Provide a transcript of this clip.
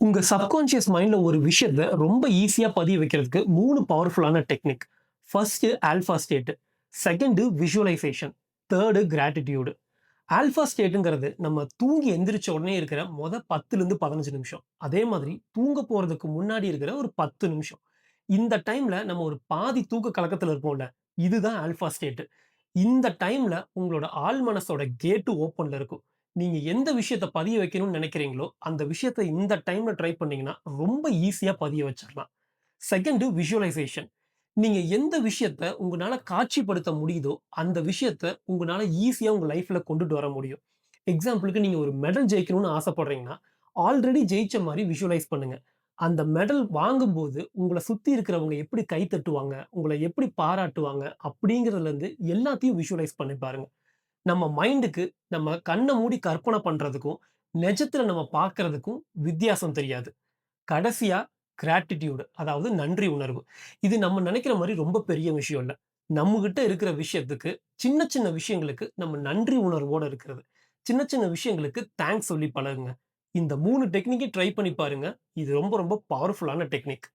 உங்க சப்கான்ஷியஸ் மைண்ட்ல ஒரு விஷயத்த ரொம்ப ஈஸியா பதிய வைக்கிறதுக்கு 3 பவர்ஃபுல்லான technique. First alpha state, second visualisation, third gratitude. Alpha ஸ்டேட்ங்கிறது நம்ம தூங்கி எந்திரிச்ச உடனே இருக்கிற 10லிருந்து 15 நிமிஷம். அதே மாதிரி தூங்க போறதுக்கு முன்னாடி இருக்கிற ஒரு 10 நிமிஷம். இந்த டைம்ல நம்ம ஒரு பாதி தூக்க கலக்கத்துல இருப்போம்ல, இதுதான் ஆல்ஃபா ஸ்டேட். இந்த டைம்ல உங்களோட ஆழ் மனசோட கேட் ஓப்பன்ல இருக்கும். நீங்க எந்த விஷயத்த பதிய வைக்கணும்னு நினைக்கிறீங்களோ, அந்த விஷயத்த இந்த டைம்ல ட்ரை பண்ணீங்கன்னா, ரொம்ப ஈஸியா பதிய வச்சிரலாம். Second visualisation. நீங்க எந்த விஷயத்த உங்கனால காட்சிப்படுத்த முடியுதோ, அந்த விஷயத்த உங்கனால ஈஸியா உங்க லைஃப்ல கொண்டுட்டு வர முடியும். எக்ஸாம்பிள்க்கு நீங்க ஒரு மெடல் ஜெயிக்கணும்னு ஆசைப்படுறீங்கன்னா, ஆல்ரெடி ஜெயிச்ச மாரி விஷுவலைஸ் பண்ணுங்க. அந்த மெடல் வாங்கும்போது உங்கள சுத்தி இருக்கிறவங்க எப்படி கை தட்டுவாங்க, உங்கள எப்படி பாராட்டுவாங்க, அப்படிங்கிறதுலருந்து எல்லாத்தையும் விஷுவலைஸ் பண்ணி பாருங்க. நம்ம மைண்டுக்கு நம்ம கண்ண மூடி கற்பனை பண்றதுக்கும், நெஜத்துல நம்ம பார்க்கறதுக்கும் வித்தியாசம் தெரியாது. கடைசியா கிராட்டிட்யூட் அதாவது நன்றி உணர்வு. இது நம்ம நெனைக்கிற மாரி ரொம்ப பெரிய விஷயம் இல்ல. நம்மகிட்ட இருக்கிற விஷயத்துக்கு சின்ன சின்ன விஷயங்களுக்கு நம்ம நன்றி உணர்வோட இருக்கிறது. சின்ன சின்ன விஷயங்களுக்கு தேங்க்ஸ் சொல்லி பழகுங்க. இந்த 3 டெக்னிக்க ட்ரை பண்ணி பாருங்க. இது ரொம்ப ரொம்ப பவர்ஃபுல்லான டெக்னிக்.